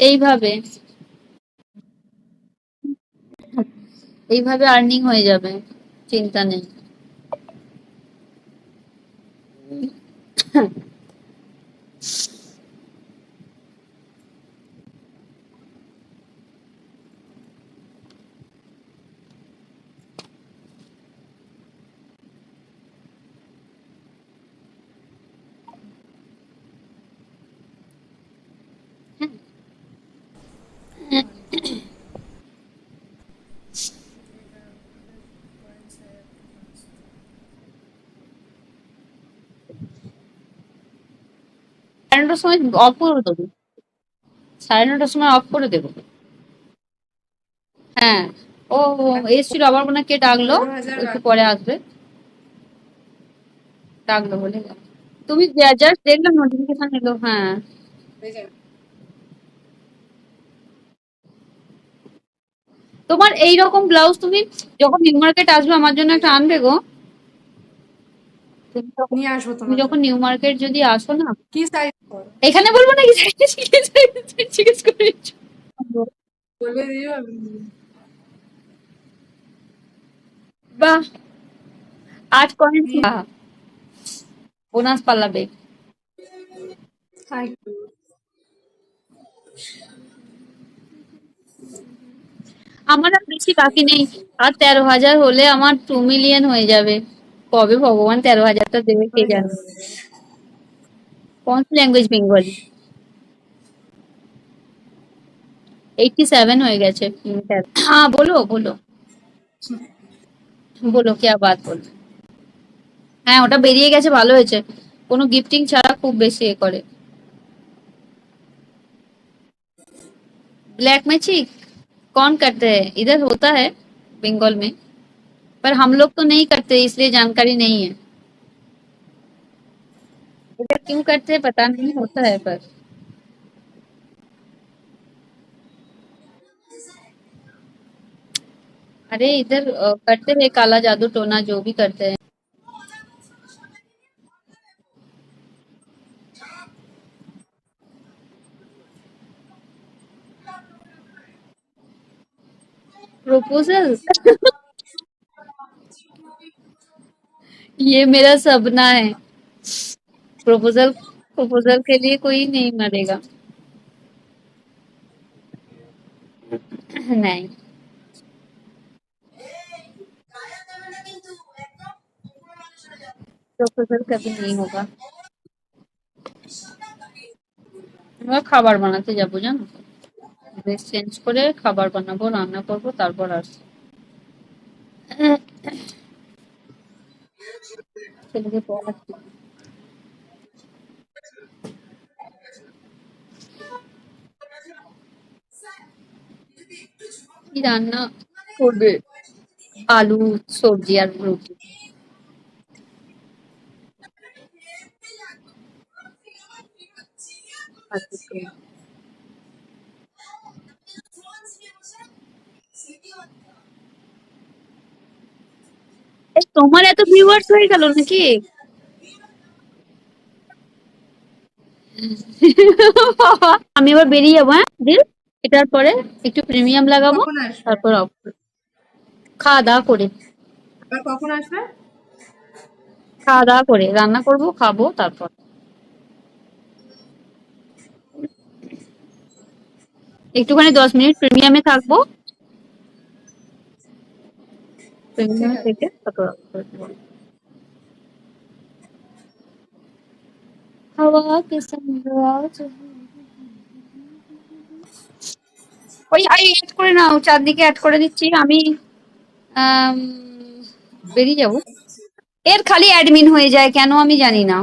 এইভাবে এইভাবে আর্নিং হয়ে যাবে, চিন্তা নেই। সাড়ে নটার সময় অফ করে দেবো, সাড়ে নটার সময় অফ করে দেবো। হ্যাঁ। ও এসছিল আবার, মনে হয় কে ডাকলো, একটু পরে আসবে। ডাকলো বলে গেল। তুমি জাস্ট দেখলাম নোটিফিকেশন এলো। হ্যাঁ, তোমার এইরকম ব্লাউজ তুমি যখন নিউ মার্কেট আসবে আমার জন্য একটা আনবে গো। নিয়ে আসবো তুমি তোমার যখন জন্য। নিউ মার্কেট যদি আসো না, কি সাইজ? এখানে বলবো নাকি জিজ্ঞেস করেছো? বলে দিও। বাহ, 8 পয়েন্ট, বাহ, বোনাস পাল্লাবে। হাই। আমার আর বেশি বাকি নেই, আর 13,000 হলে আমার 2 মিলিয়ন হয়ে যাবে। কবে ভগবান 13,000টা দেবে কে হয়ে জানে। যাবে। কোন ল্যাঙ্গুয়েজ? বেঙ্গলি। 87 হয়ে গেছে। হ্যাঁ, বলো বলো বলো, क्या बात বলো। হ্যাঁ, ওটা বেরিয়ে গেছে, ভালো হয়েছে। কোনো গিফটিং ছাড়া খুব বেশি এ করে। ब्लैक मैजिक कौन करते हैं? इधर होता है बंगाल में, पर हम लोग तो नहीं करते, इसलिए जानकारी नहीं है। इधर क्यों करते हैं पता नहीं, होता है पर। अरे इधर करते हैं काला जादू टोना, जो भी करते हैं। प्रपोजल ये मेरा सपना है। प्रपोजल प्रपोजल के लिए कोई नहीं मरेगा। नहीं, प्रपोजल कभी नहीं होगा। আমরা খাবার বানাতে যাবো জানো, ড্রেস চেঞ্জ করে খাবার বানাবো, রান্না করবো, তারপর আসবো। ছেলেকে পড়াচ্ছি। কি রান্না করবে? আলু, সবজি আর রুটি। আর কিছু না। এই তোমার এত ভিউয়ার্স হয়ে গেল নাকি? আমি এবার বেরিয়ে যাবো, হ্যাঁ দিল। এটার পরে একটু প্রিমিয়াম লাগাবো, কখন আসবে? তারপর অফ খাওয়া দাওয়া করে। আবার কখন আসবে? খাওয়া দাওয়া করে রান্না করবো, খাবো, তারপর একটুখানি 10 মিনিট প্রিমিয়ামে থাকবো, ঠিক প্রিমিয়ামে আছে। থেকে তারপর off করে দেবো। হাওয়া কে সঙ্গ আজ। ওই অ্যাড করে নাও, চারদিকে অ্যাড করে দিচ্ছি আমি। আম, বেরিয়ে যাবো। এর খালি অ্যাডমিন হয়ে যায় কেন আমি জানি না।